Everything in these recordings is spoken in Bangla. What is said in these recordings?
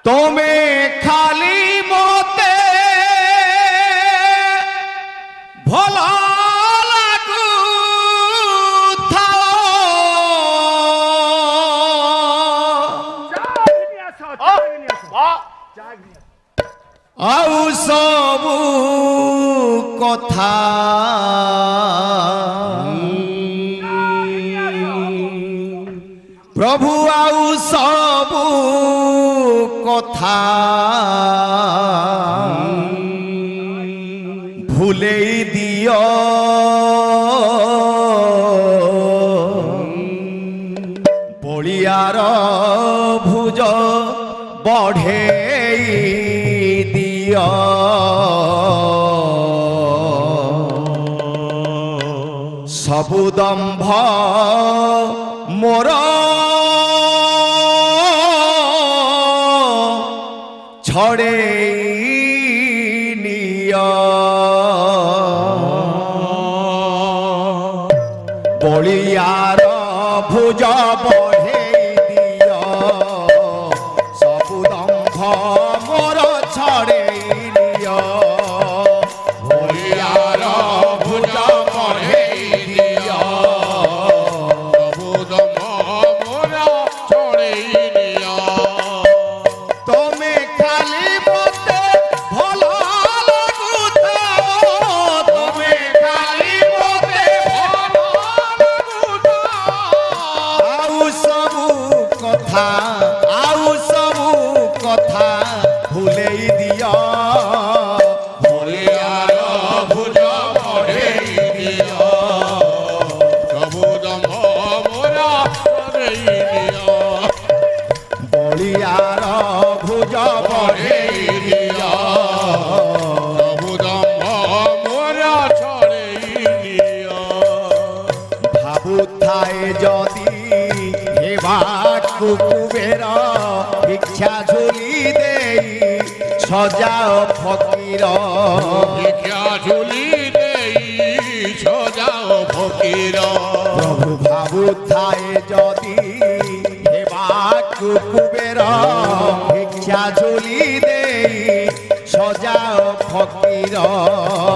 তুমি খালি মতে ভোলা লাগু আউ সবু কথা প্রভু আউ সবু কথা ভুলেই দিও বলিয়ার ভুজ বঢ়েই দিও সবু দম্ভ মোর ছড়েই নিয় বলিয়ার ভুজ বঢ়েই দিয় সবু দম্ভ মোর ছড়েই নিয় বলিয়ার ভুজ বঢ়েই দিয় সবু দম্ভ মোর ছড়েই নিয় তুমি খালি মতে ভোলা লাগুথাও তুমি খালি মতে আউ সবু কথা ভুলেই দিও বলিয়ার ভুজ বঢ়েই দিয় সবু দম্ভ মোর ছড়েই নিয় বলিয়ার ভুজ বঢ়েই দিও সবু দম্ভ মোর ছড়েই নিয় ভাবুথায় যদি হেবাটু কুবের ভিক্ষা ঝুলি দেই সজাও ফকির ভিক্ষা ঝুলি দেই সজাও ফকির প্রভু ভাবুথায় যদি হেবাটু কুবের ভিক্ষা ঝুলি দেই সজাও ফকির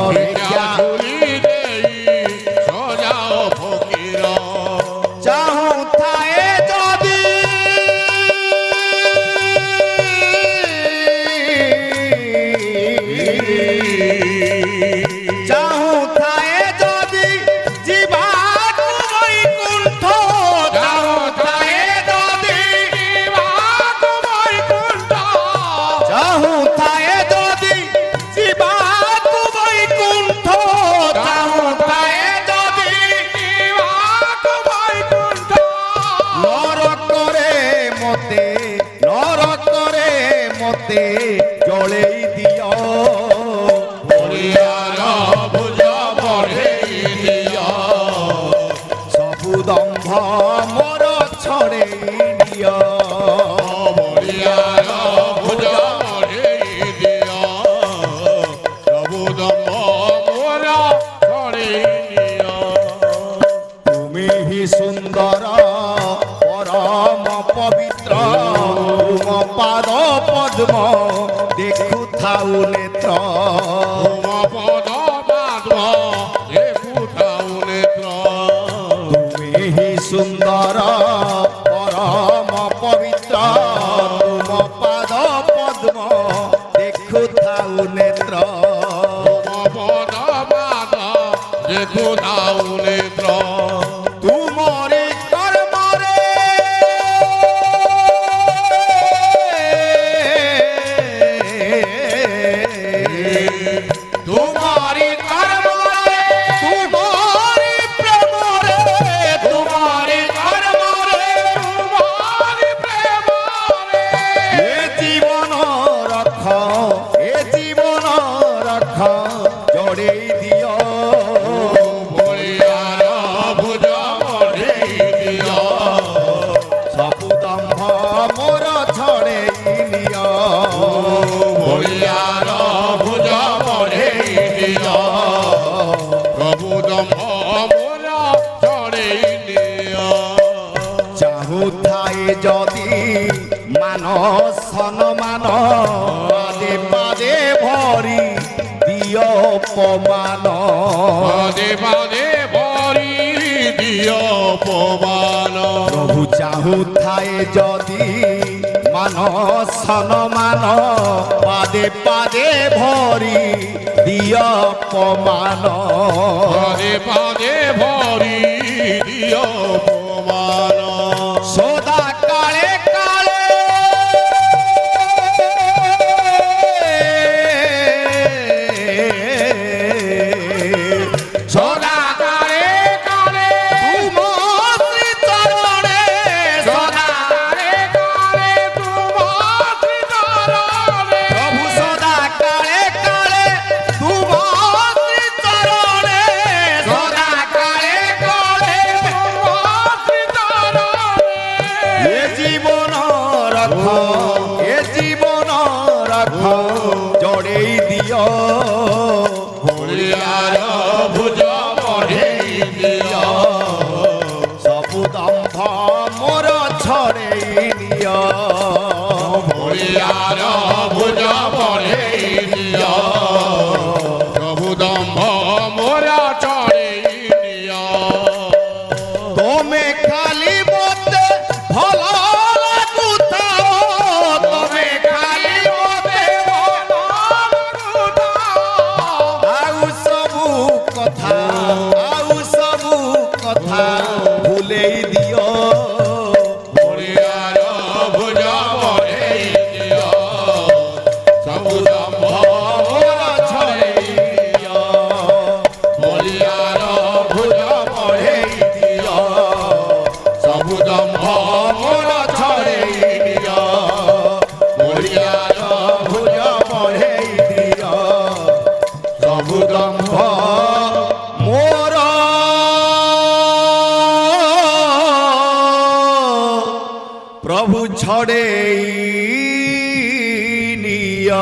ভিক্ষা ঝুলি দেই সজাও ফকির চাহুথায় যদি চাহুথায় যদি জীবাণু বৈকুণ্ঠ চাহুথায় যদি জীবাণু বৈকুণ্ঠ চাহুথায় যদি জীবাণু বৈকুণ্ঠ চাহুথায় যদি জীবাণু বৈকুণ্ঠ নরকরে মতে জলেই দিও বলিয়ার ভুজ বঢ়েই দিয় সবু দম্ভ মোর ছড়েই দিও বলিয়ার ভুজ বঢ়েই দিয় সবু দম্ভ মোর ছড়েই নিয় তুমি হি সুন্দর পরম পবিত্র তুম পাদ পদ্ম দেখুথাউ নেত্র পদ মাধব দেখুথাউ নেত্র তুমি হি সুন্দর পরম পবিত্র তুম পাদ পদ্ম দেখুথাউ নেত্র পদ মাধব দেখুথাউ নেত্র তুমরি কর্মরে তুমারি কর্মরে তুমারি প্রেমরে তুমারি কর্মরে তোমারি প্রেমরে এ জীবন রখ জড়েই দিও বলিয়ার মান পাদে পাদে ভরি দিও অপমান পাদে পাদে ভরি দিও অপমান প্রভু চাহুথায়ে যদি মান সনমান পাদে পাদে ভরি দিও অপমান পাদে পাদে ভরি দিও অপমান সদা কালে কালে সদা কালে কালে তুম শ্রী চরণে সদা কালে কালে তোমার শ্রীচরণে প্রভু সদা কালে কালে তুম শ্রী চরণে সদা কালে কালে তোমার শ্রীচরণে এ জীবন রখ এ জীবন রখ জড়েই দিও হরিয়ার ভুজ বঢ়েই দিও সবু দম্ভ মোর ছড়েই নিও হরিয়ার ভুজ বঢ়েই দিও প্রভু দম্ভ মোরা চড়েই নিও তোমে খালি মতে ভাল লাগুথাও তোমে খালি মতে ଆଉ ସବୁ କଥା ଭୁଲେଇ ଦିଅ হরিয়ার ভুজ বঢ়েই দিও ସବୁ ଦମ୍ଭ মোর ছড়েই দিଅ হরিয়ার ভুজ বঢ়େଇ ଦିଅ ସବୁ ଦମ୍ଭ মোর ছড়েই ଦିଅ হরিয়ার ভুজ ବଢ଼େଇ ଦିଅ ସବୁ ଦମ୍ଭ ମୋର ପ୍ରଭୁ ଛଡ଼େଇ ନିଅ।